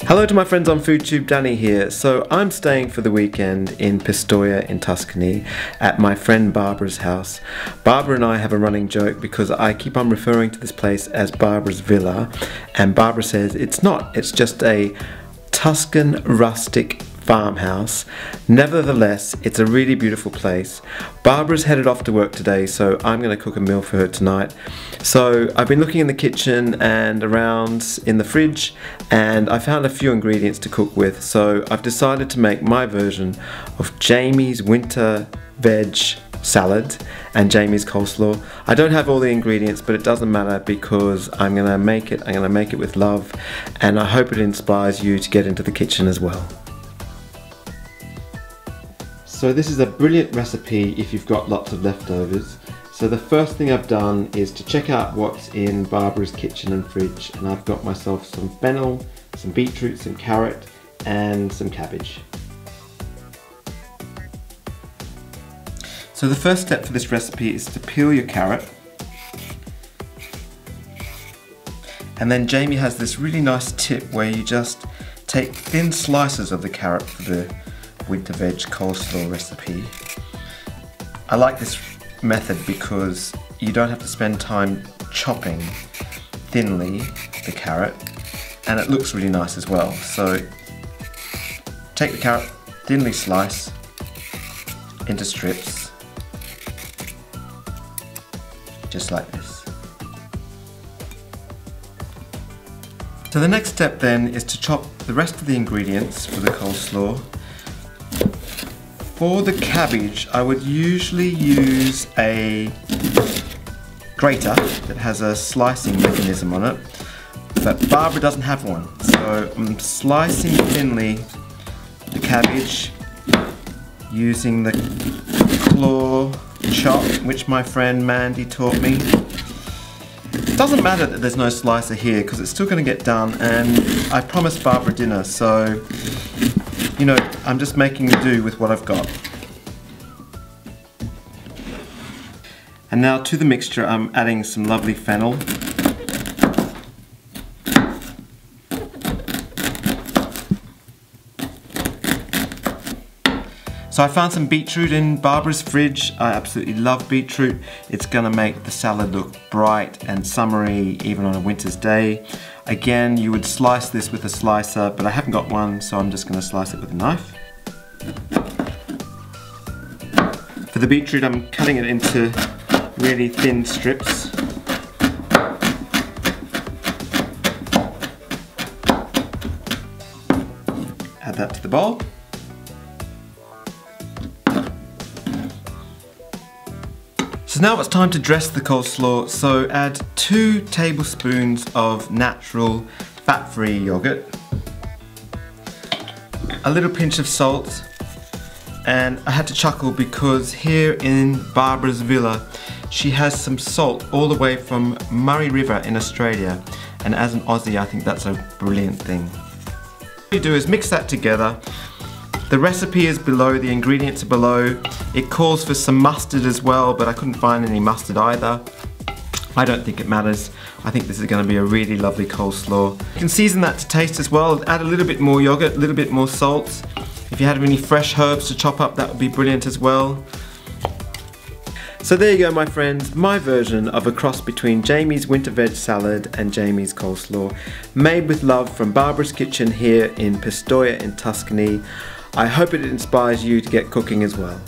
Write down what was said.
Hello to my friends on FoodTube, Danny here. So I'm staying for the weekend in Pistoia in Tuscany at my friend Barbara's house. Barbara and I have a running joke because I keep on referring to this place as Barbara's Villa, and Barbara says it's not, it's just a Tuscan rustic farmhouse. Nevertheless, it's a really beautiful place. Barbara's headed off to work today, so I'm going to cook a meal for her tonight. So I've been looking in the kitchen and around in the fridge, and I found a few ingredients to cook with, so I've decided to make my version of Jamie's winter veg salad and Jamie's coleslaw. I don't have all the ingredients, but it doesn't matter because I'm going to make it with love, and I hope it inspires you to get into the kitchen as well. So this is a brilliant recipe if you've got lots of leftovers. So the first thing I've done is to check out what's in Barbara's kitchen and fridge, and I've got myself some fennel, some beetroot, some carrot and some cabbage. So the first step for this recipe is to peel your carrot, and then Jamie has this really nice tip where you just take thin slices of the carrot for the winter veg coleslaw recipe. I like this method because you don't have to spend time chopping thinly the carrot, and it looks really nice as well. So take the carrot, thinly slice into strips, just like this. So the next step then is to chop the rest of the ingredients for the coleslaw. For the cabbage, I would usually use a grater that has a slicing mechanism on it, but Barbara doesn't have one. So I'm slicing thinly the cabbage using the claw chop, which my friend Mandy taught me. It doesn't matter that there's no slicer here because it's still going to get done, and I promised Barbara dinner, so you know, I'm just making do with what I've got. And now to the mixture, I'm adding some lovely fennel. So I found some beetroot in Barbara's fridge. I absolutely love beetroot. It's gonna make the salad look bright and summery even on a winter's day. Again, you would slice this with a slicer, but I haven't got one, so I'm just gonna slice it with a knife. For the beetroot, I'm cutting it into really thin strips. Add that to the bowl. So now it's time to dress the coleslaw, so add 2 tablespoons of natural fat-free yogurt, a little pinch of salt, and I had to chuckle because here in Barbara's Villa she has some salt all the way from Murray River in Australia, and as an Aussie I think that's a brilliant thing. What you do is mix that together. The recipe is below, the ingredients are below. It calls for some mustard as well, but I couldn't find any mustard either. I don't think it matters. I think this is going to be a really lovely coleslaw. You can season that to taste as well. Add a little bit more yogurt, a little bit more salt. If you had any fresh herbs to chop up, that would be brilliant as well. So there you go, my friends, my version of a cross between Jamie's winter veg salad and Jamie's coleslaw, made with love from Barbara's kitchen here in Pistoia in Tuscany. I hope it inspires you to get cooking as well.